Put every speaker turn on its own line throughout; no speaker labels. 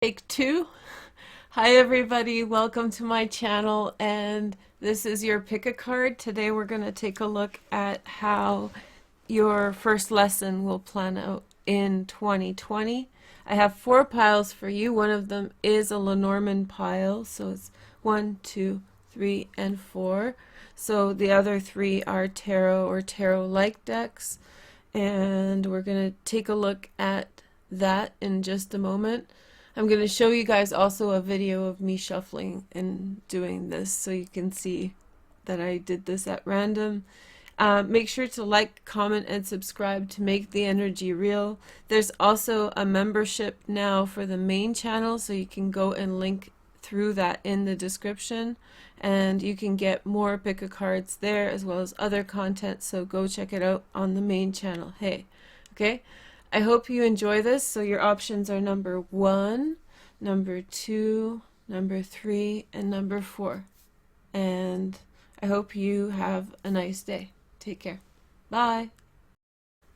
Take two. Hi everybody, welcome to my channel, and this is your pick a card. Today we're going to take a look at how your first lesson will plan out in 2020. I have four piles for you. One of them is a Lenormand pile, so it's 1, 2, 3, and 4. So the other three are tarot or tarot-like decks, and we're going to take a look at that in just a moment. I'm going to show you guys also a video of me shuffling and doing this so you can see that I did this at random. Make sure to like, comment, and subscribe to make the energy real. There's also a membership now for the main channel, so you can go and link through that in the description, and you can get more pick a cards there as well as other content, so go check it out on the main channel. Hey, okay? I hope you enjoy this. So your options are number 1, number 2, number 3, and number 4. And I hope you have a nice day. Take care. Bye.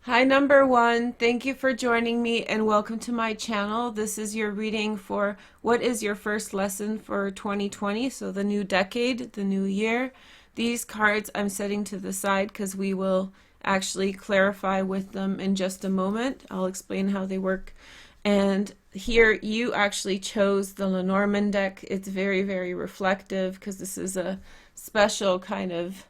Hi, number 1. Thank you for joining me and welcome to my channel. This is your reading for what is your first lesson for 2020, so the new decade, the new year. These cards I'm setting to the side because we will actually clarify with them in just a moment. I'll explain how they work. And here you actually chose the Lenormand deck. It's very, very reflective because this is a special kind of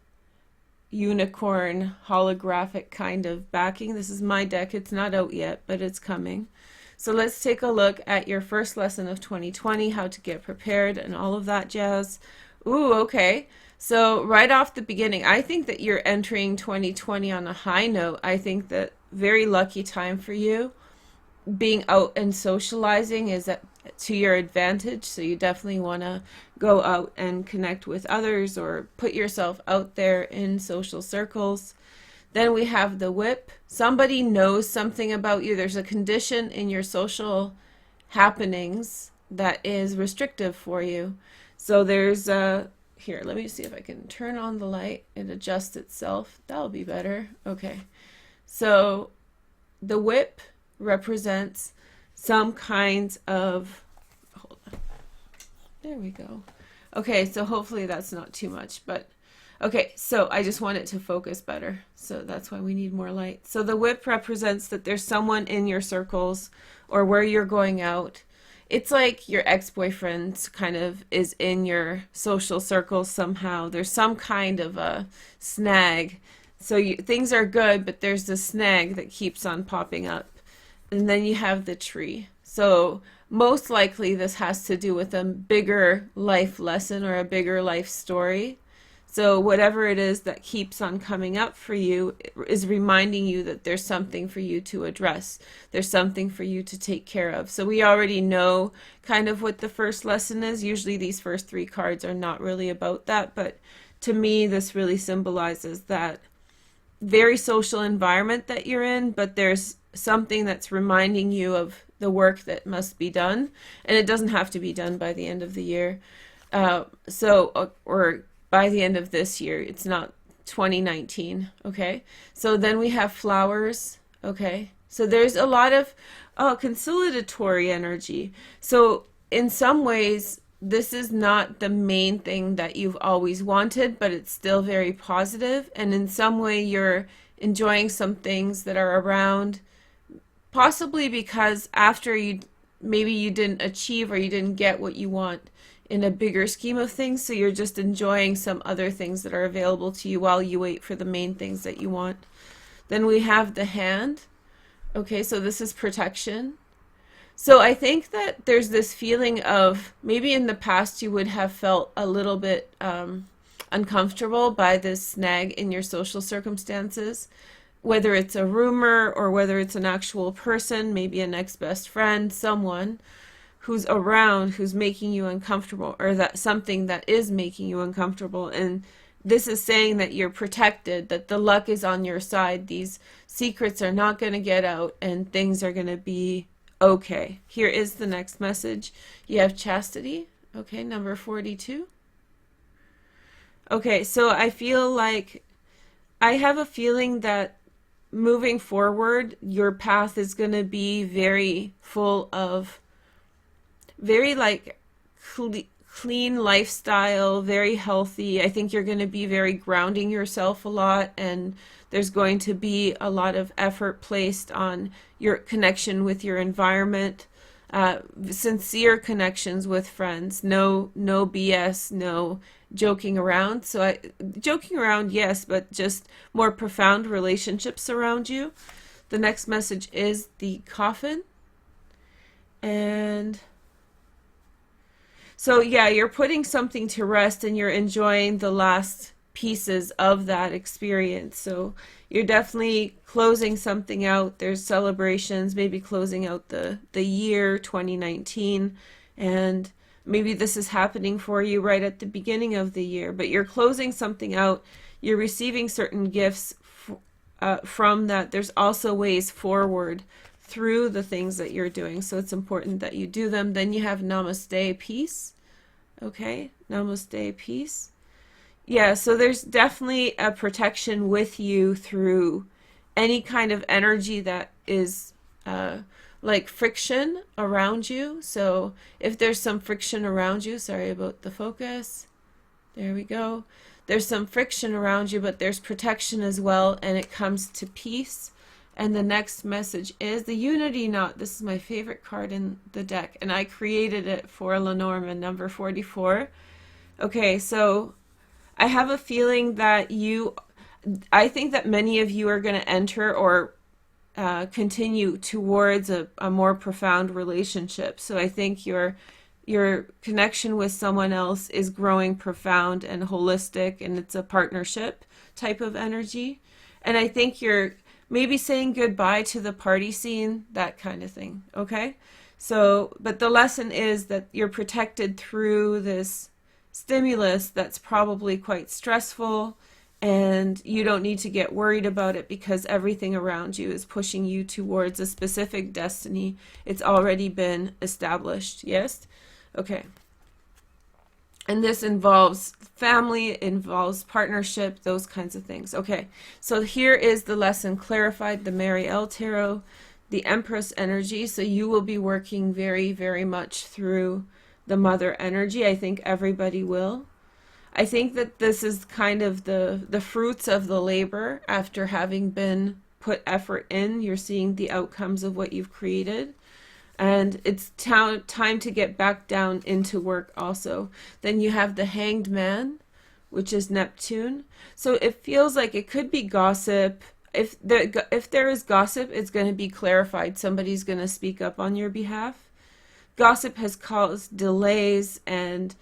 unicorn holographic kind of backing. This is my deck. It's not out yet, but it's coming. So let's take a look at your first lesson of 2020, how to get prepared and all of that jazz. Ooh, okay. So right off the beginning, I think that you're entering 2020 on a high note. I think that very lucky time for you. Being out and socializing is to your advantage, so you definitely want to go out and connect with others or put yourself out there in social circles. Then we have the whip. Somebody knows something about you. There's a condition in your social happenings that is restrictive for you. So there's a here, let me see if I can turn on the light and adjust itself. That'll be better. Okay. So the whip represents some kinds of, hold on. There we go. Okay, so hopefully that's not too much, but okay, so I just want it to focus better. So that's why we need more light. So the whip represents that there's someone in your circles or where you're going out. It's like your ex-boyfriend kind of is in your social circle somehow. There's some kind of a snag. So things are good, but there's the snag that keeps on popping up. And then you have the tree. So most likely this has to do with a bigger life lesson or a bigger life story. So whatever it is that keeps on coming up for you is reminding you that there's something for you to address. There's something for you to take care of. So we already know kind of what the first lesson is. Usually these first three cards are not really about that, but to me this really symbolizes that very social environment that you're in, but there's something that's reminding you of the work that must be done, and it doesn't have to be done by the end of the year. Or by the end of this year. It's not 2019, okay? So then we have flowers, okay? So there's a lot of conciliatory energy. So in some ways, this is not the main thing that you've always wanted, but it's still very positive. And in some way, you're enjoying some things that are around, possibly because after maybe you didn't achieve or you didn't get what you want in a bigger scheme of things, so you're just enjoying some other things that are available to you while you wait for the main things that you want. Then we have the hand. Okay, so this is protection. So I think that there's this feeling of maybe in the past you would have felt a little bit uncomfortable by this snag in your social circumstances, whether it's a rumor or whether it's an actual person, maybe an ex-best friend, someone who's around who's making you uncomfortable, or that something that is making you uncomfortable. And this is saying that you're protected, that the luck is on your side. These secrets are not going to get out and things are going to be okay. Here is the next message. You have chastity. Okay, number 42. Okay, so I feel like I have a feeling that moving forward, your path is going to be very full of very like clean lifestyle, very healthy. I think you're going to be very grounding yourself a lot, and there's going to be a lot of effort placed on your connection with your environment, sincere connections with friends, no BS, no joking around. So joking around, yes, but just more profound relationships around you. The next message is the coffin. And so, yeah, you're putting something to rest and you're enjoying the last pieces of that experience. So you're definitely closing something out. There's celebrations, maybe closing out the year 2019. And maybe this is happening for you right at the beginning of the year, but you're closing something out. You're receiving certain gifts from that. There's also ways forward through the things that you're doing, so it's important that you do them. Then you have namaste, peace. Okay, namaste, peace. Yeah, so there's definitely a protection with you through any kind of energy that is like friction around you. So if there's some friction around you, sorry about the focus, there we go. There's some friction around you, but there's protection as well, and it comes to peace. And the next message is the Unity Knot. This is my favorite card in the deck, and I created it for Lenormand, number 44. Okay, so I have a feeling that I think that many of you are going to enter or continue towards a more profound relationship. So I think your connection with someone else is growing profound and holistic, and it's a partnership type of energy. And I think you're maybe saying goodbye to the party scene, that kind of thing. Okay, so but the lesson is that you're protected through this stimulus that's probably quite stressful, and you don't need to get worried about it because everything around you is pushing you towards a specific destiny. It's already been established. Yes? Okay. And this involves family, it involves partnership, those kinds of things. Okay, so here is the lesson clarified, the Mariel Tarot, the Empress energy. So you will be working very, very much through the mother energy. I think everybody will. I think that this is kind of the fruits of the labor after having been put effort in. You're seeing the outcomes of what you've created. And it's time to get back down into work also. Then you have the Hanged Man, which is Neptune. So it feels like it could be gossip. If there is gossip, it's going to be clarified. Somebody's going to speak up on your behalf. Gossip has caused delays and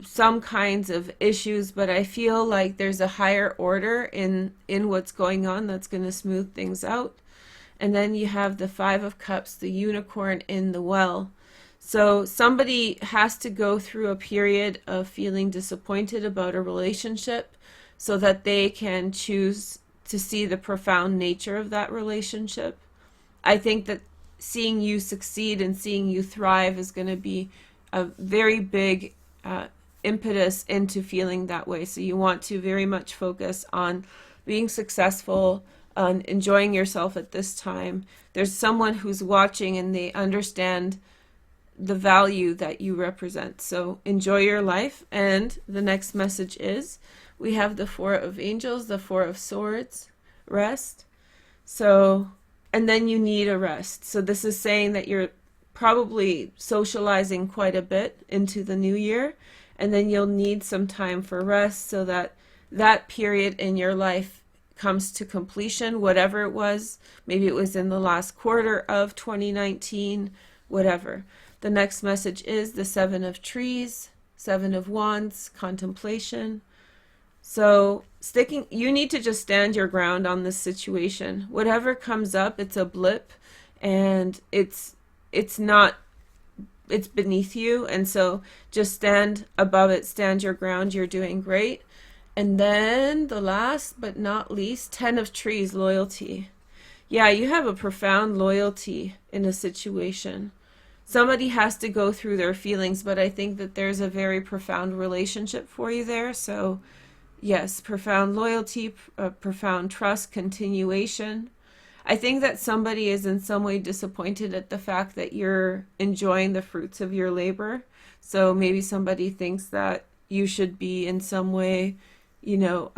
some kinds of issues, but I feel like there's a higher order in what's going on that's going to smooth things out. And then you have the Five of Cups, the unicorn in the well. So somebody has to go through a period of feeling disappointed about a relationship so that they can choose to see the profound nature of that relationship. I think that seeing you succeed and seeing you thrive is going to be a very big impetus into feeling that way. So you want to very much focus on being successful, on enjoying yourself at this time. There's someone who's watching and they understand the value that you represent. So enjoy your life. And the next message is we have the Four of Angels, the Four of Swords, rest. So, and then you need a rest. So this is saying that you're probably socializing quite a bit into the new year, and then you'll need some time for rest so that that period in your life comes to completion, whatever it was. Maybe it was in the last quarter of 2019, whatever. The next message is the Seven of Trees, Seven of Wands, contemplation. So you need to just stand your ground on this situation. Whatever comes up, it's a blip, and it's beneath you. And so just stand above it, stand your ground. You're doing great. And then the last but not least, Ten of Trees, loyalty. Yeah, you have a profound loyalty in a situation. Somebody has to go through their feelings, but I think that there's a very profound relationship for you there. So yes, profound loyalty, profound trust, continuation. I think that somebody is in some way disappointed at the fact that you're enjoying the fruits of your labor. So maybe somebody thinks that you should be in some way, you know,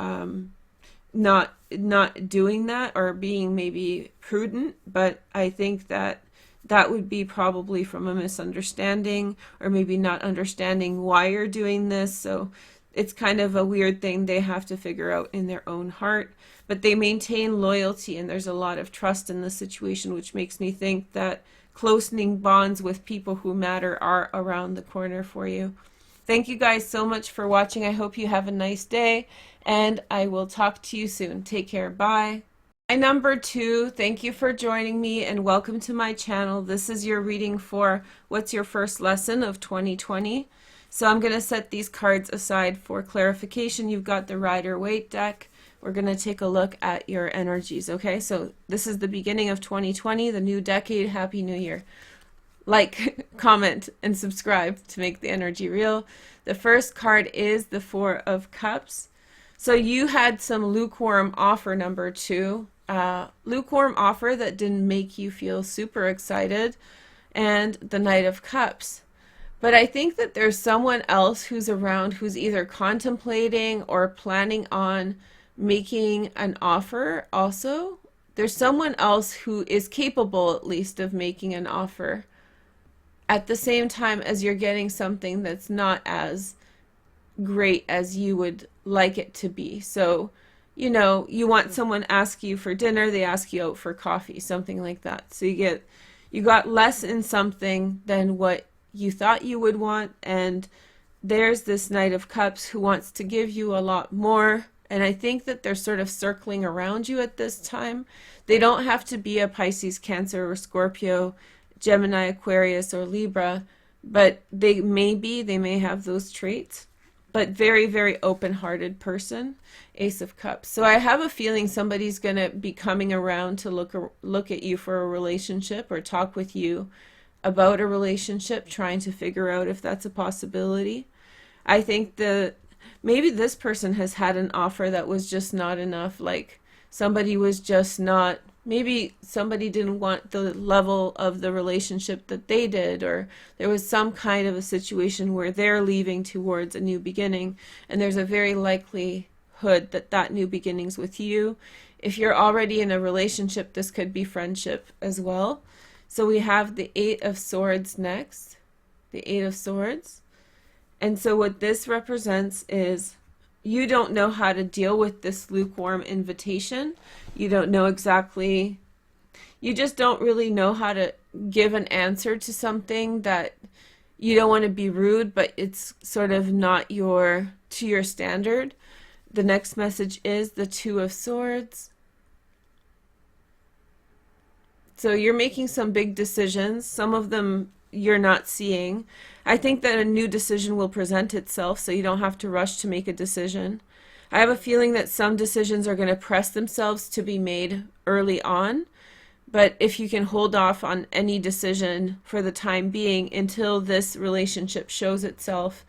not doing that, or being maybe prudent. But I think that that would be probably from a misunderstanding, or maybe not understanding why you're doing this. So it's kind of a weird thing they have to figure out in their own heart. But they maintain loyalty, and there's a lot of trust in the situation, which makes me think that close-knit bonds with people who matter are around the corner for you. Thank you guys so much for watching. I hope you have a nice day, and I will talk to you soon. Take care. Bye. My number 2, thank you for joining me and welcome to my channel. This is your reading for what's your first lesson of 2020. So I'm going to set these cards aside for clarification. You've got the Rider-Waite deck. We're going to take a look at your energies, okay? So this is the beginning of 2020, the new decade. Happy New Year. Like, comment, and subscribe to make the energy real. The first card is the Four of Cups. So you had some lukewarm offer, number 2. Lukewarm offer that didn't make you feel super excited, and the Knight of Cups. But I think that there's someone else who's around who's either contemplating or planning on making an offer also. There's someone else who is capable, at least, of making an offer at the same time as you're getting something that's not as great as you would like it to be. So, you know, you want someone ask you for dinner, they ask you out for coffee, something like that. So you got less in something than what you thought you would want, and there's this Knight of Cups who wants to give you a lot more. And I think that they're sort of circling around you at this time. They don't have to be a Pisces, Cancer, or Scorpio, Gemini, Aquarius, or Libra, but they may have those traits. But very, very open-hearted person, Ace of Cups. So I have a feeling somebody's going to be coming around to look at you for a relationship, or talk with you about a relationship, trying to figure out if that's a possibility. I think maybe this person has had an offer that was just not enough. Like, somebody was just not, maybe somebody didn't want the level of the relationship that they did, or there was some kind of a situation where they're leaving towards a new beginning, and there's a very likelihood that that new beginning's with you. If you're already in a relationship, this could be friendship as well. So we have the Eight of Swords next, the Eight of Swords. And so what this represents is you don't know how to deal with this lukewarm invitation. You don't know exactly, you just don't really know how to give an answer to something that you don't want to be rude, but it's sort of not to your standard. The next message is the Two of Swords. So you're making some big decisions. Some of them you're not seeing. I think that a new decision will present itself, so you don't have to rush to make a decision. I have a feeling that some decisions are going to press themselves to be made early on, but if you can hold off on any decision for the time being until this relationship shows itself,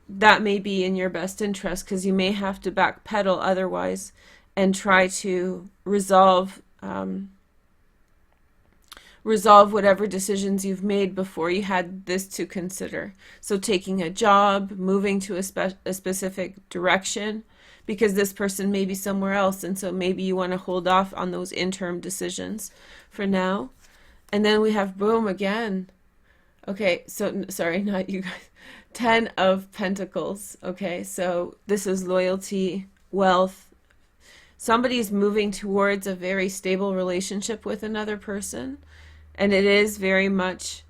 that may be in your best interest, because you may have to backpedal otherwise and try to resolve whatever decisions you've made before you had this to consider. So taking a job, moving to a specific direction, because this person may be somewhere else, and so maybe you want to hold off on those interim decisions for now. And then we have, boom, again. Okay, so, sorry, not you guys. 10 of Pentacles. Okay, so this is loyalty, wealth. Somebody's moving towards a very stable relationship with another person. And it is very much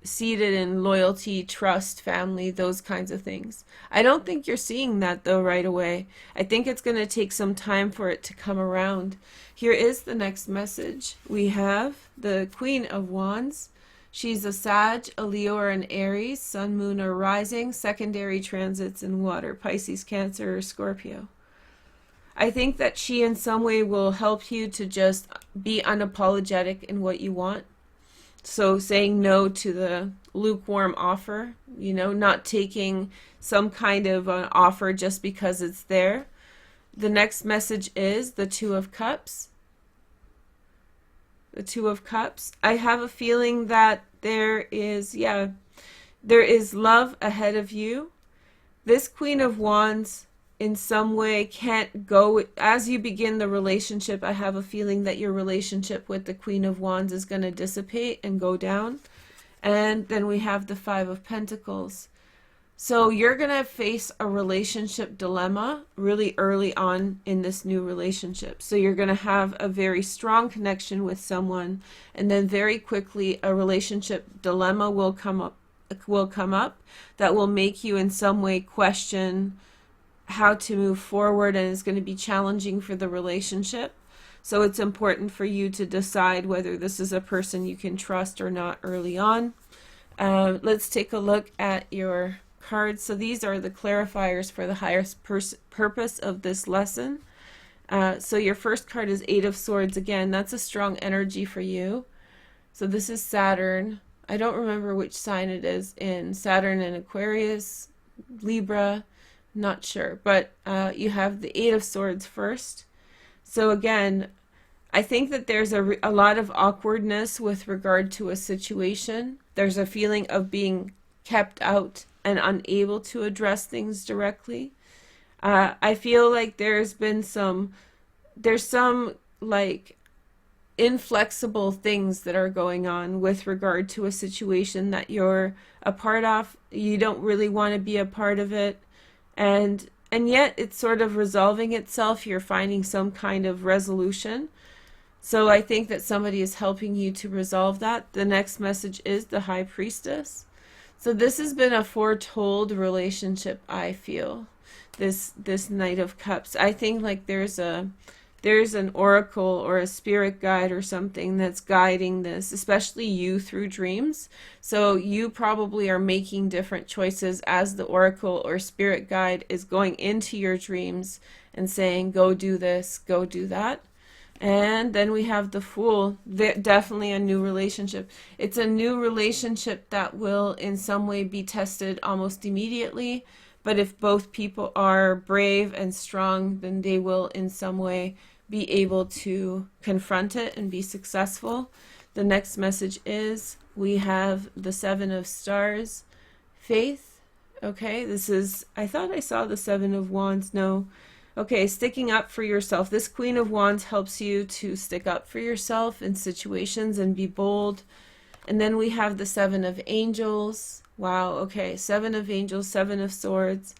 seated in loyalty, trust, family, those kinds of things. I don't think you're seeing that, though, right away. I think it's going to take some time for it to come around. Here is the next message. We have the Queen of Wands. She's a Sag, a Leo, or an Aries, Sun, Moon, or Rising, secondary transits in water, Pisces, Cancer, or Scorpio. I think that she in some way will help you to just be unapologetic in what you want. So saying no to the lukewarm offer, you know, not taking some kind of an offer just because it's there. The next message is the Two of Cups. the Two of Cups. I have a feeling that there is, yeah, there is love ahead of you. This Queen of Wands in some way can't go, as you begin the relationship, I have a feeling that your relationship with the Queen of Wands is going to dissipate and go down. And then we have the Five of Pentacles. So you're going to face a relationship dilemma really early on in this new relationship. So you're going to have a very strong connection with someone, and then very quickly a relationship dilemma will come up that will make you in some way question how to move forward, and it's going to be challenging for the relationship. So it's important for you to decide whether this is a person you can trust or not early on. Let's take a look at your cards. So these are the clarifiers for the highest purpose of this lesson. So your first card is Eight of Swords. Again, that's a strong energy for you. So this is Saturn. I don't remember which sign it is in. Saturn and Aquarius, Libra, not sure. But you have the Eight of Swords first. So again, I think that there's a lot of awkwardness with regard to a situation. There's a feeling of being kept out and unable to address things directly. I feel like there's some like inflexible things that are going on with regard to a situation that you're a part of. You don't really want to be a part of it, and yet it's sort of resolving itself. You're finding some kind of resolution. So I think that somebody is helping you to resolve that. The next message is the High Priestess. So this has been a foretold relationship, I feel. This Knight of Cups. I think like there's an oracle or a spirit guide or something that's guiding this, especially you through dreams. So you probably are making different choices as the oracle or spirit guide is going into your dreams and saying, go do this, go do that. And then we have the Fool. Definitely a new relationship. It's a new relationship that will in some way be tested almost immediately. But if both people are brave and strong, then they will in some way be able to confront it and be successful. The next message is we have the Seven of Stars. Faith. Okay, this is, I thought I saw the Seven of Wands. No. Okay, sticking up for yourself. This Queen of Wands helps you to stick up for yourself in situations and be bold. And then we have the Seven of Angels. Wow, okay, Seven of Angels, Seven of Swords.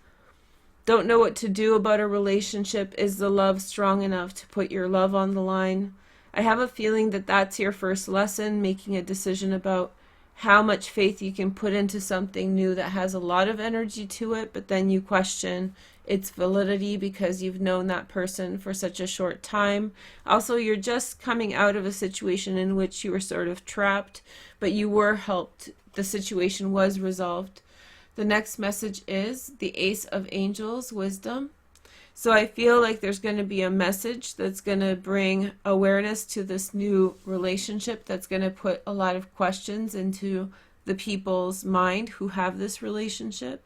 Don't know what to do about a relationship. Is the love strong enough to put your love on the line? I have a feeling that that's your first lesson, making a decision about how much faith you can put into something new that has a lot of energy to it, but then you question its validity because you've known that person for such a short time. Also, you're just coming out of a situation in which you were sort of trapped, but you were helped. The situation was resolved. The next message is the Ace of Angels, Wisdom. So I feel like there's going to be a message that's going to bring awareness to this new relationship, that's going to put a lot of questions into the people's mind who have this relationship.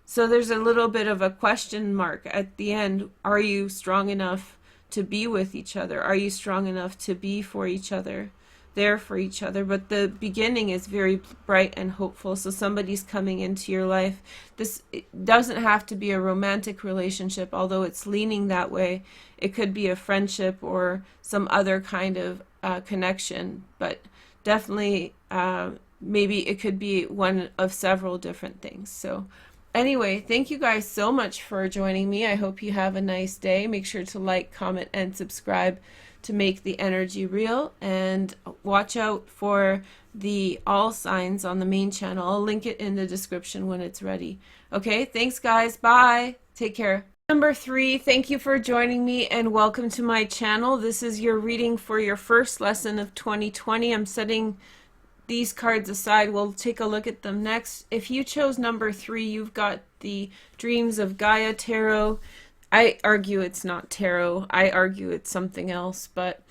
So there's a little bit of a question mark at the end. Are you strong enough to be with each other? Are you strong enough to be for each other, there for each other? But the beginning is very bright and hopeful. So somebody's coming into your life. This doesn't have to be a romantic relationship, although it's leaning that way. It could be a friendship or some other kind of connection, but definitely maybe it could be one of several different things. So anyway, thank you guys so much for joining me. I hope you have a nice day. Make sure to like, comment, and subscribe to make the energy real. And watch out for the all signs on the main channel. I'll link it in the description when it's ready. Okay, thanks guys. Bye. Take care. Number 3, thank you for joining me and welcome to my channel. This is your reading for your first lesson of 2020. I'm setting these cards aside. We'll take a look at them next. If you chose number 3, you've got the Dreams of Gaia Tarot. I argue it's not tarot. I argue it's something else, but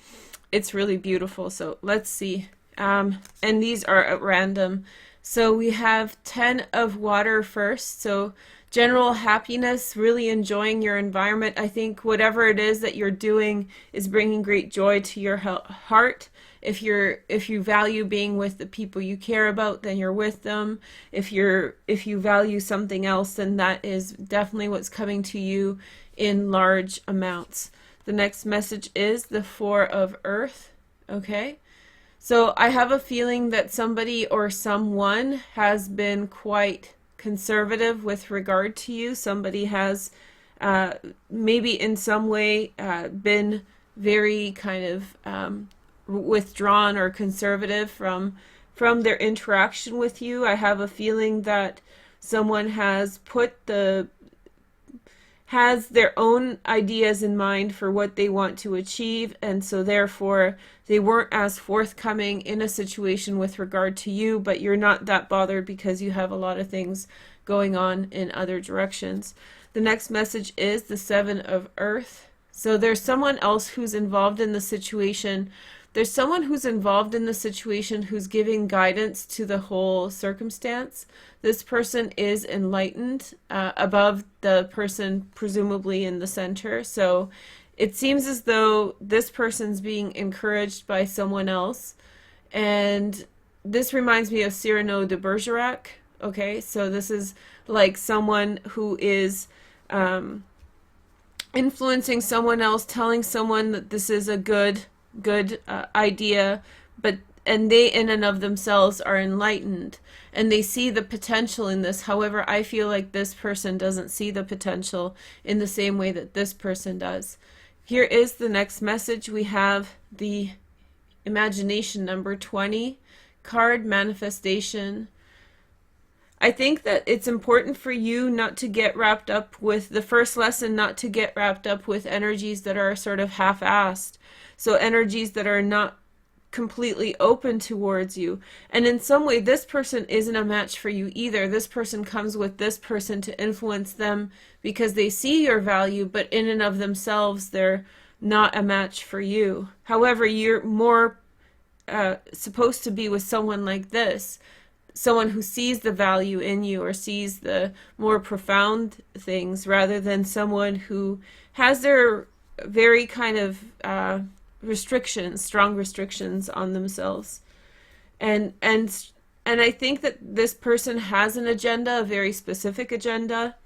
it's really beautiful. So let's see. And these are at random. So we have 10 of water first. So general happiness, really enjoying your environment. I think whatever it is that you're doing is bringing great joy to your heart. If you value being with the people you care about, then you're with them. If you value something else, then that is definitely what's coming to you in large amounts. The next message is the Four of Earth. Okay? So I have a feeling that somebody or someone has been quite conservative with regard to you. Somebody has maybe in some way been very kind of withdrawn or conservative from their interaction with you. I have a feeling that someone has has their own ideas in mind for what they want to achieve, and so therefore they weren't as forthcoming in a situation with regard to you, but you're not that bothered because you have a lot of things going on in other directions. The next message is the Seven of Earth. So there's someone else who's involved in the situation. There's someone who's involved in the situation who's giving guidance to the whole circumstance. This person is enlightened above the person presumably in the center. So it seems as though this person's being encouraged by someone else. And this reminds me of Cyrano de Bergerac. Okay, so this is like someone who is influencing someone else, telling someone that this is a good idea, and they in and of themselves are enlightened and they see the potential in this. However, I feel like this person doesn't see the potential in the same way that this person does. Here is the next message. We have the imagination number 20 card, manifestation. I think that it's important for you not to get wrapped up with the first lesson, not to get wrapped up with energies that are sort of half-assed. So energies that are not completely open towards you. And in some way, this person isn't a match for you either. This person comes with this person to influence them because they see your value, but in and of themselves, they're not a match for you. However, you're more supposed to be with someone like this, someone who sees the value in you or sees the more profound things, rather than someone who has their very kind of strong restrictions on themselves. And I think that this person has an agenda, a very specific agenda,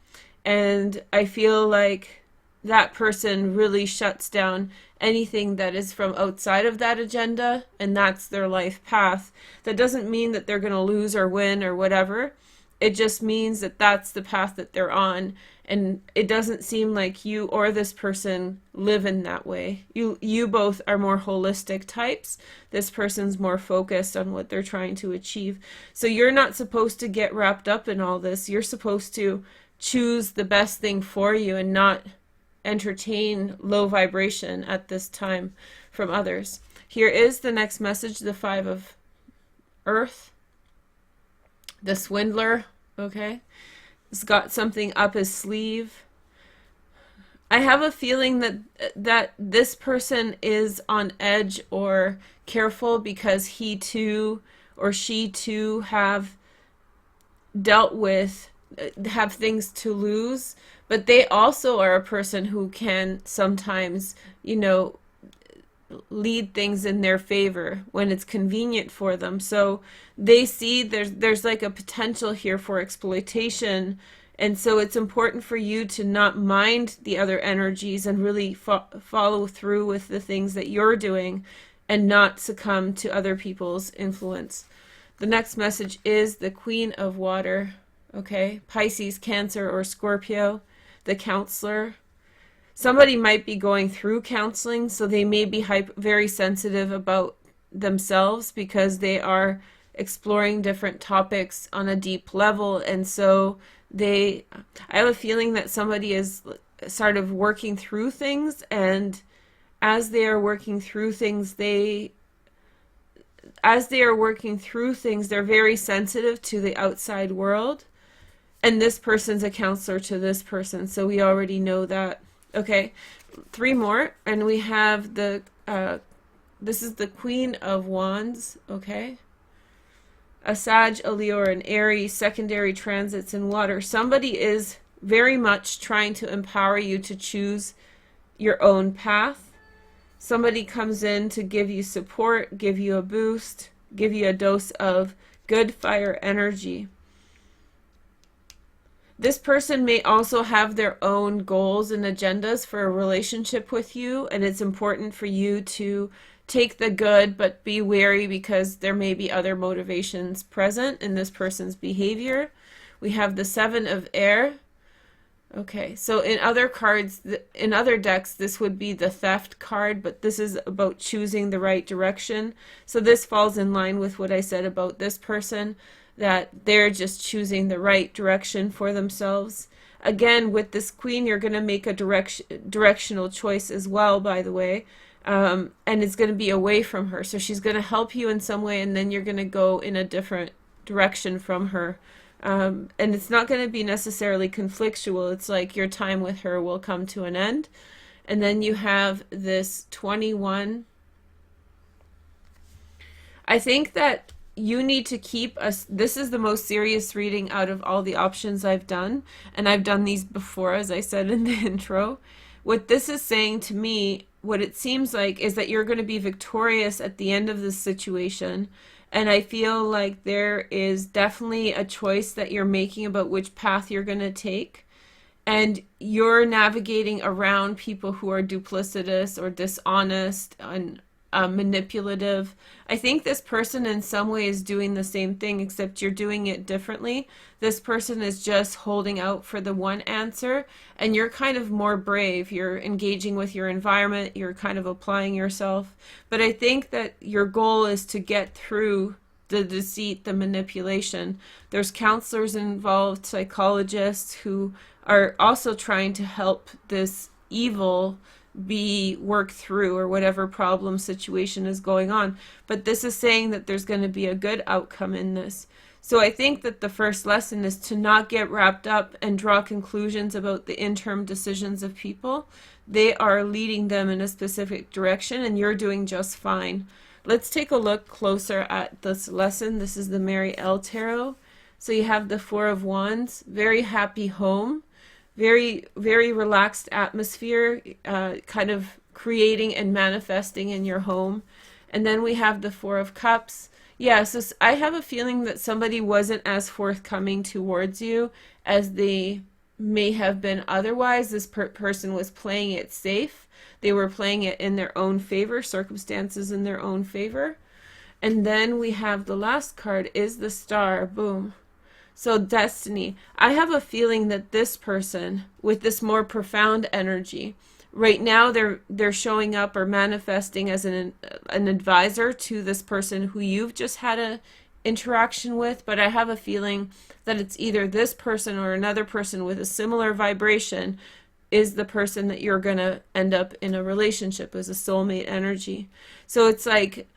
and I feel like that person really shuts down anything that is from outside of that agenda, and that's their life path. That doesn't mean that they're going to lose or win or whatever. It just means that that's the path that they're on, and it doesn't seem like you or this person live in that way. You both are more holistic types. This person's more focused on what they're trying to achieve. So you're not supposed to get wrapped up in all this. You're supposed to choose the best thing for you and not entertain low vibration at this time from others. Here is the next message, the Five of Earth. The swindler, okay? He's got something up his sleeve. I have a feeling that this person is on edge or careful because he too or she too have things to lose, but they also are a person who can sometimes, lead things in their favor when it's convenient for them. So they see there's like a potential here for exploitation, and so it's important for you to not mind the other energies and really follow through with the things that you're doing and not succumb to other people's influence. The next message is the Queen of Water. Okay, Pisces, Cancer, or Scorpio, the counselor. Somebody might be going through counseling, so they may be very sensitive about themselves because they are exploring different topics on a deep level. And so I have a feeling that somebody is sort of working through things, and as they are working through things, they're very sensitive to the outside world. And this person's a counselor to this person, so we already know that. Okay, 3 more, and we have this is the Queen of Wands, okay? a Sag, a Leo, or an Aries, secondary transits in water. Somebody is very much trying to empower you to choose your own path. Somebody comes in to give you support, give you a boost, give you a dose of good fire energy. This person may also have their own goals and agendas for a relationship with you, and it's important for you to take the good, but be wary because there may be other motivations present in this person's behavior. We have the Seven of Air. Okay, so in other cards, in other decks, this would be the Theft card, but this is about choosing the right direction. So this falls in line with what I said about this person, that they're just choosing the right direction for themselves. Again, with this Queen, you're going to make a directional choice as well, by the way, and it's going to be away from her. So she's going to help you in some way, and then you're going to go in a different direction from her. And it's not going to be necessarily conflictual. It's like your time with her will come to an end. And then you have this 21. I think that you need to keep us. This is the most serious reading out of all the options I've done. And I've done these before, as I said in the intro. What this is saying to me, what it seems like, is that you're going to be victorious at the end of this situation. And I feel like there is definitely a choice that you're making about which path you're going to take. And you're navigating around people who are duplicitous or dishonest and manipulative. I think this person in some way is doing the same thing, except you're doing it differently. This person is just holding out for the one answer, and you're kind of more brave. You're engaging with your environment. You're kind of applying yourself. But I think that your goal is to get through the deceit, the manipulation. There's counselors involved, psychologists who are also trying to help this evil be worked through, or whatever problem situation is going on. But this is saying that there's going to be a good outcome in this. So I think that the first lesson is to not get wrapped up and draw conclusions about the interim decisions of people. They are leading them in a specific direction, and you're doing just fine. Let's take a look closer at this lesson. This is the Mary L. Tarot. So you have the Four of Wands, very happy home. Very, very relaxed atmosphere, kind of creating and manifesting in your home. And then we have the Four of Cups. Yeah, so I have a feeling that somebody wasn't as forthcoming towards you as they may have been otherwise. This person was playing it safe. They were playing it in their own favor, circumstances in their own favor. And then we have the last card is the Star. Boom. So destiny. I have a feeling that this person with this more profound energy, right now they're showing up or manifesting as an advisor to this person who you've just had a interaction with, but I have a feeling that it's either this person or another person with a similar vibration is the person that you're going to end up in a relationship as a soulmate energy. So it's like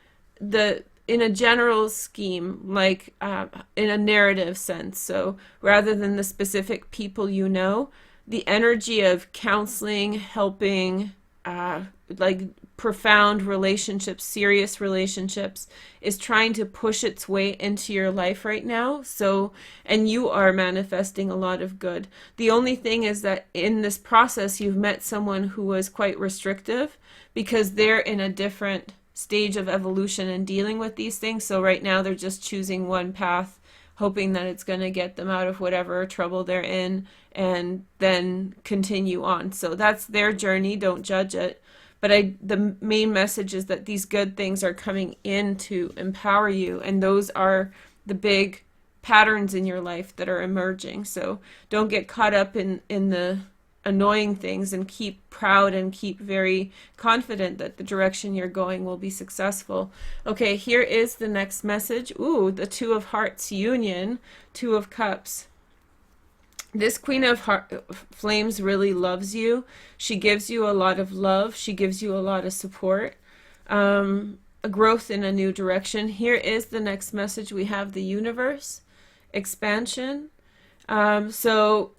in a general scheme, like in a narrative sense. So rather than the specific people you know, the energy of counseling, helping, like profound relationships, serious relationships, is trying to push its way into your life right now. So, and you are manifesting a lot of good. The only thing is that in this process, you've met someone who was quite restrictive because they're in a different stage of evolution and dealing with these things. So right now they're just choosing one path, hoping that it's going to get them out of whatever trouble they're in and then continue on. So that's their journey. Don't judge it. But the main message is that these good things are coming in to empower you, and those are the big patterns in your life that are emerging. So don't get caught up in the annoying things, and keep proud and keep very confident that the direction you're going will be successful. Okay, here is the next message. Ooh, the Two of Hearts union, Two of Cups. This Queen of Flames really loves you. She gives you a lot of love. She gives you a lot of support, a growth in a new direction. Here is the next message. We have the Universe, expansion. So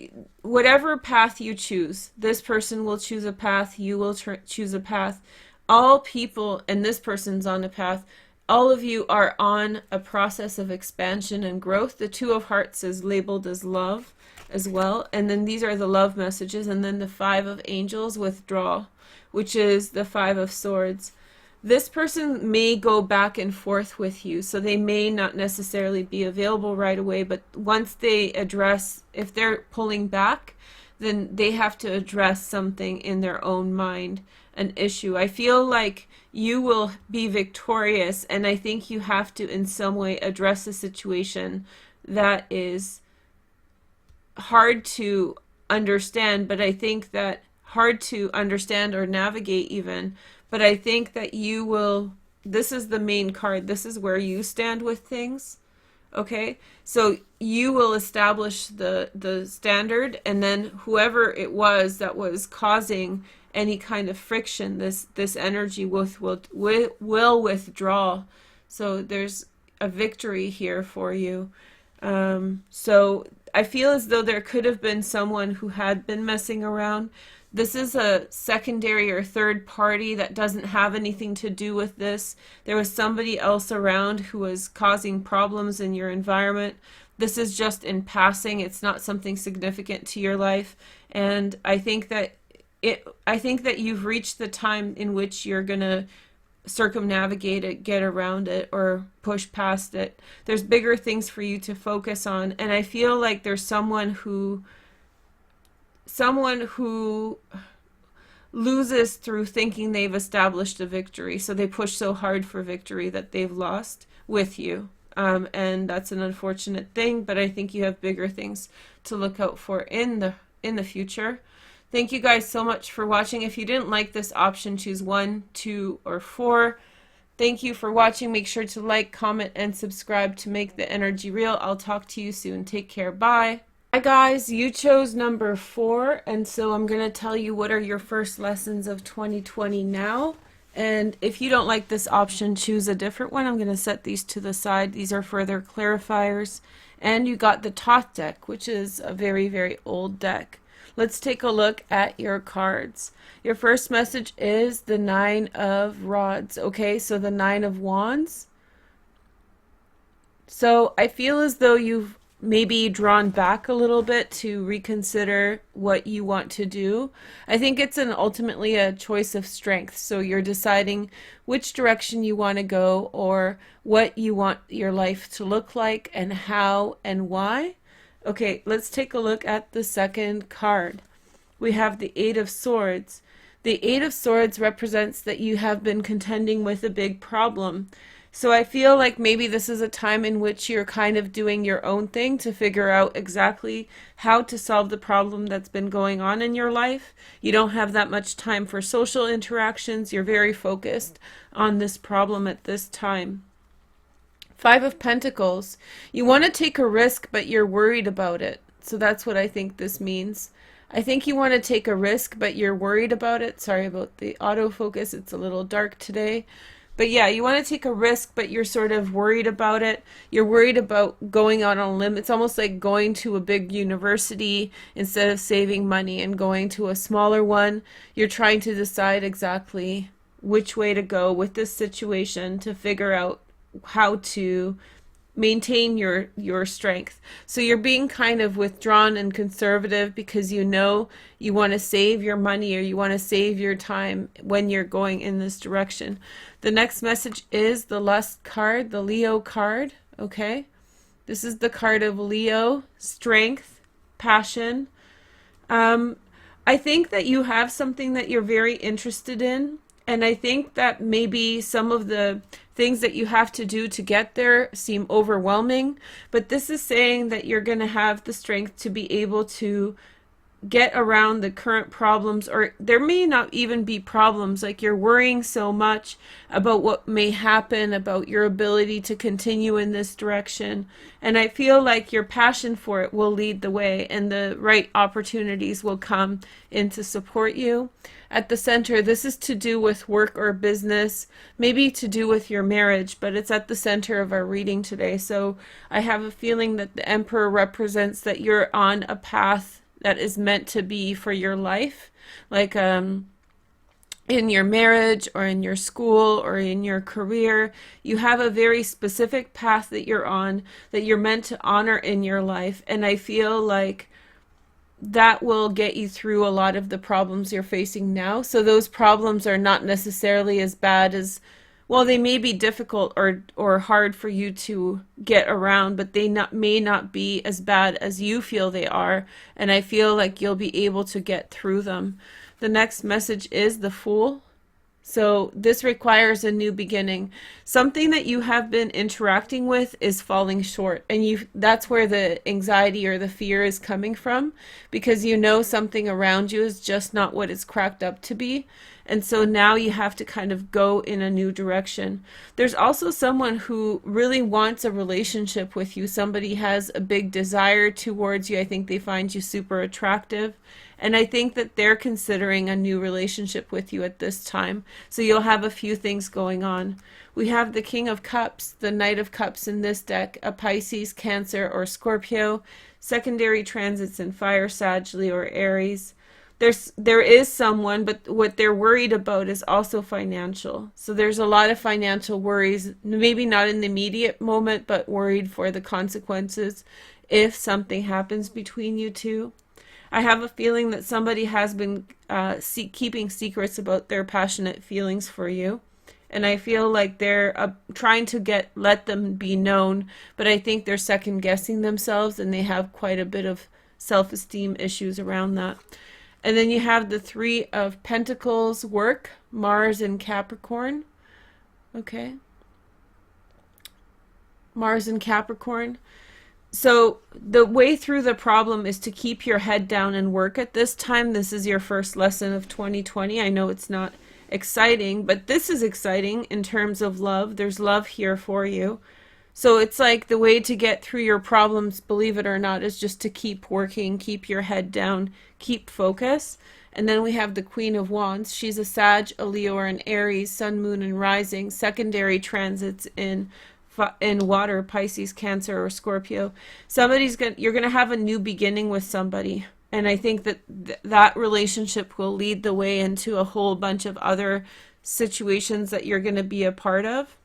whatever path you choose, this person will choose a path, you will choose a path. All people, and this person's on a path, all of you are on a process of expansion and growth. The Two of Hearts is labeled as love as well. And then these are the love messages. And then the Five of Angels, withdraw, which is the Five of Swords. This person may go back and forth with you, so they may not necessarily be available right away, but once they address, if they're pulling back, then they have to address something in their own mind, an issue. I feel like you will be victorious, and I think you have to in some way address a situation that is hard to understand, but I think that hard to understand or navigate even, but I think that you will, this is the main card, this is where you stand with things, okay? So you will establish the standard, and then whoever it was that was causing any kind of friction, this energy will withdraw. So there's a victory here for you. So I feel as though there could have been someone who had been messing around. This is a secondary or third party that doesn't have anything to do with this. There was somebody else around who was causing problems in your environment. This is just in passing. It's not something significant to your life. And I think that you've reached the time in which you're going to circumnavigate it, get around it, or push past it. There's bigger things for you to focus on. And I feel like there's someone who loses through thinking they've established a victory. So they push so hard for victory that they've lost with you. And that's an unfortunate thing, but I think you have bigger things to look out for in the future. Thank you guys so much for watching. If you didn't like this option, choose 1, 2, or 4. Thank you for watching. Make sure to like, comment, and subscribe to make the energy real. I'll talk to you soon. Take care. Bye. Hi guys, you chose number 4, and so I'm going to tell you what are your first lessons of 2020 now. And if you don't like this option, choose a different one. I'm going to set these to the side. These are further clarifiers. And you got the Thoth deck, which is a very, very old deck. Let's take a look at your cards. Your first message is the 9 of Rods. Okay, so the 9 of Wands. So I feel as though you've maybe drawn back a little bit to reconsider what you want to do. I think it's ultimately a choice of strength. So you're deciding which direction you want to go, or what you want your life to look like, and how and why. Okay, let's take a look at the second card. We have the 8 of Swords. The 8 of Swords represents that you have been contending with a big problem. So I feel like maybe this is a time in which you're kind of doing your own thing to figure out exactly how to solve the problem that's been going on in your life. You don't have that much time for social interactions. You're very focused on this problem at this time. 5 of Pentacles. You want to take a risk, but you're worried about it. So that's what I think this means. I think you want to take a risk, but you're worried about it. Sorry about the autofocus. It's a little dark today. But yeah, you want to take a risk, but you're sort of worried about it. You're worried about going on a limb. It's almost like going to a big university instead of saving money and going to a smaller one. You're trying to decide exactly which way to go with this situation to figure out how to maintain your strength. So you're being kind of withdrawn and conservative because you know you want to save your money, or you want to save your time when you're going in this direction. The next message is the Lust card, the Leo card. Okay, this is the card of Leo, strength, passion. I think that you have something that you're very interested in, and I think that maybe some of the things that you have to do to get there seem overwhelming, but this is saying that you're going to have the strength to be able to get around the current problems, or there may not even be problems. Like, you're worrying so much about what may happen, about your ability to continue in this direction, and I feel like your passion for it will lead the way, and the right opportunities will come in to support you. At the center, this is to do with work or business, maybe to do with your marriage, but it's at the center of our reading today. So I have a feeling that the Emperor represents that you're on a path that is meant to be for your life. Like, in your marriage or in your school or in your career. You have a very specific path that you're on, that you're meant to honor in your life. And I feel like that will get you through a lot of the problems you're facing now. So those problems are not necessarily as bad as, well, they may be difficult or hard for you to get around, but they may not be as bad as you feel they are. And I feel like you'll be able to get through them. The next message is the Fool. So this requires a new beginning. Something that you have been interacting with is falling short, and that's where the anxiety or the fear is coming from, because you know something around you is just not what it's cracked up to be. And so now you have to kind of go in a new direction. There's also someone who really wants a relationship with you. Somebody has a big desire towards you. I think they find you super attractive. And I think that they're considering a new relationship with you at this time. So you'll have a few things going on. We have the King of Cups, the Knight of Cups in this deck, a Pisces, Cancer, or Scorpio, secondary transits in Fire, Sag, Leo, or Aries. There is someone, but what they're worried about is also financial. So there's a lot of financial worries, maybe not in the immediate moment, but worried for the consequences if something happens between you two. I have a feeling that somebody has been keeping secrets about their passionate feelings for you. And I feel like they're trying to let them be known, but I think they're second guessing themselves, and they have quite a bit of self-esteem issues around that. And then you have the Three of Pentacles, work, Mars and Capricorn. Okay. Mars and Capricorn. So the way through the problem is to keep your head down and work at this time. This is your first lesson of 2020. I know it's not exciting, but this is exciting in terms of love. There's love here for you. So it's like the way to get through your problems, believe it or not, is just to keep working, keep your head down, keep focus. And then we have the Queen of Wands. She's a Sag, a Leo, or an Aries, Sun, Moon, and Rising, secondary transits in water, Pisces, Cancer, or Scorpio. You're going to have a new beginning with somebody. And I think that that relationship will lead the way into a whole bunch of other situations that you're going to be a part of.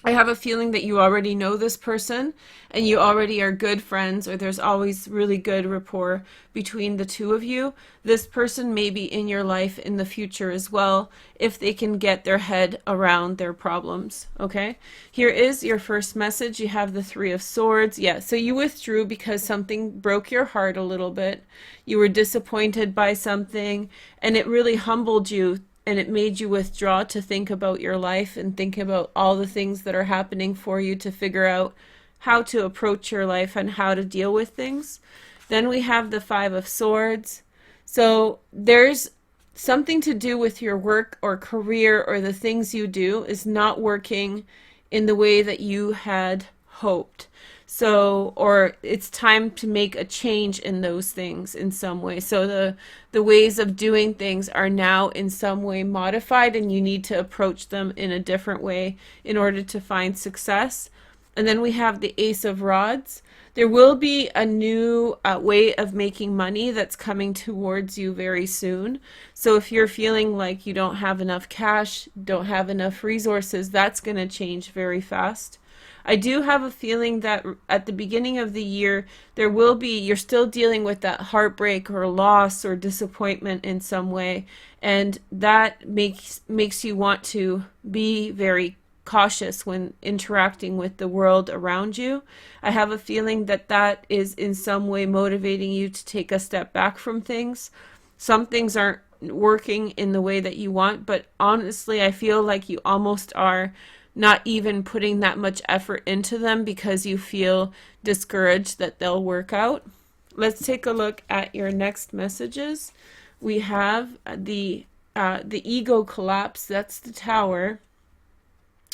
I have a feeling that you already know this person and you already are good friends, or there's always really good rapport between the two of you. This person may be in your life in the future as well, if they can get their head around their problems. Okay, here is your first message. You have the Three of Swords. Yeah, so you withdrew because something broke your heart a little bit. You were disappointed by something, and it really humbled you. And it made you withdraw to think about your life and think about all the things that are happening for you, to figure out how to approach your life and how to deal with things. Then we have the Five of Swords. So there's something to do with your work or career, or the things you do is not working in the way that you had hoped. So, or it's time to make a change in those things in some way. So the ways of doing things are now in some way modified, and you need to approach them in a different way in order to find success. And then we have the Ace of Rods. There will be a new way of making money that's coming towards you very soon. So if you're feeling like you don't have enough cash, don't have enough resources, that's going to change very fast. I do have a feeling that at the beginning of the year, you're still dealing with that heartbreak or loss or disappointment in some way. And that makes you want to be very cautious when interacting with the world around you. I have a feeling that that is in some way motivating you to take a step back from things. Some things aren't working in the way that you want, but honestly, I feel like you almost are not even putting that much effort into them because you feel discouraged that they'll work out. Let's take a look at your next messages. We have the ego collapse. That's the Tower.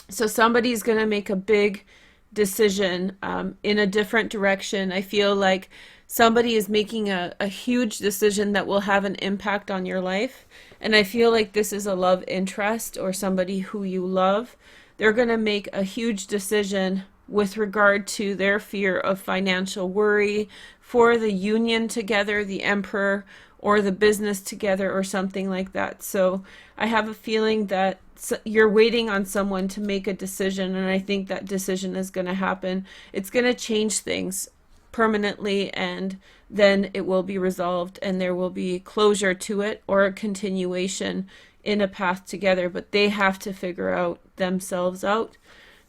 So somebody's going to make a big decision in a different direction. I feel like somebody is making a huge decision that will have an impact on your life. And I feel like this is a love interest or somebody who you love. They're going to make a huge decision with regard to their fear of financial worry for the union together, the Emperor, or the business together or something like that. So I have a feeling that you're waiting on someone to make a decision, and I think that decision is going to happen. It's going to change things permanently, and then it will be resolved and there will be closure to it or a continuation in a path together, but they have to figure out themselves out.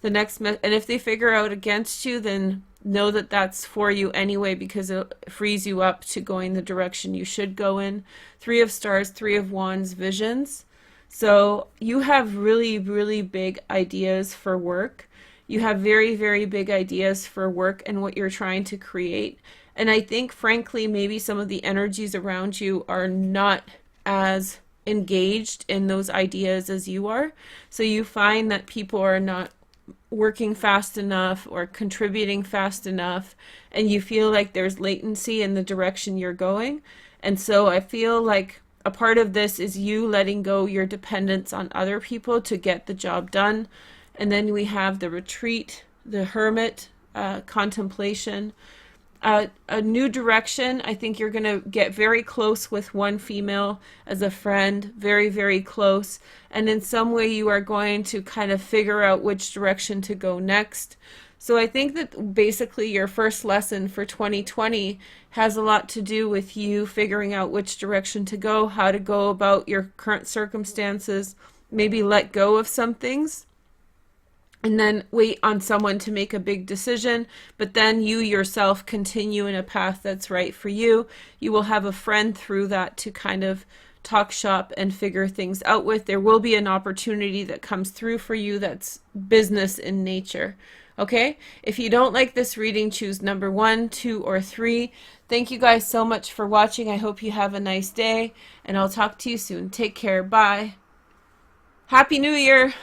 The next and if they figure out against you, then know that that's for you anyway, because it frees you up to going the direction you should go in. Three of Stars, Three of Wands, visions. So you have really, really big ideas for work. You have very, very big ideas for work and what you're trying to create. And I think, frankly, maybe some of the energies around you are not as engaged in those ideas as you are. So you find that people are not working fast enough or contributing fast enough, and you feel like there's latency in the direction you're going. And so I feel like a part of this is you letting go your dependence on other people to get the job done. And then we have the retreat, the hermit, contemplation, a new direction. I think you're going to get very close with one female as a friend, very, very close. And in some way you are going to kind of figure out which direction to go next. So I think that basically your first lesson for 2020 has a lot to do with you figuring out which direction to go, how to go about your current circumstances, maybe let go of some things, and then wait on someone to make a big decision, but then you yourself continue in a path that's right for you. You will have a friend through that to kind of talk shop and figure things out with. There will be an opportunity that comes through for you that's business in nature. Okay? If you don't like this reading, choose number 1, 2, or 3. Thank you guys so much for watching. I hope you have a nice day, and I'll talk to you soon. Take care. Bye. Happy New Year!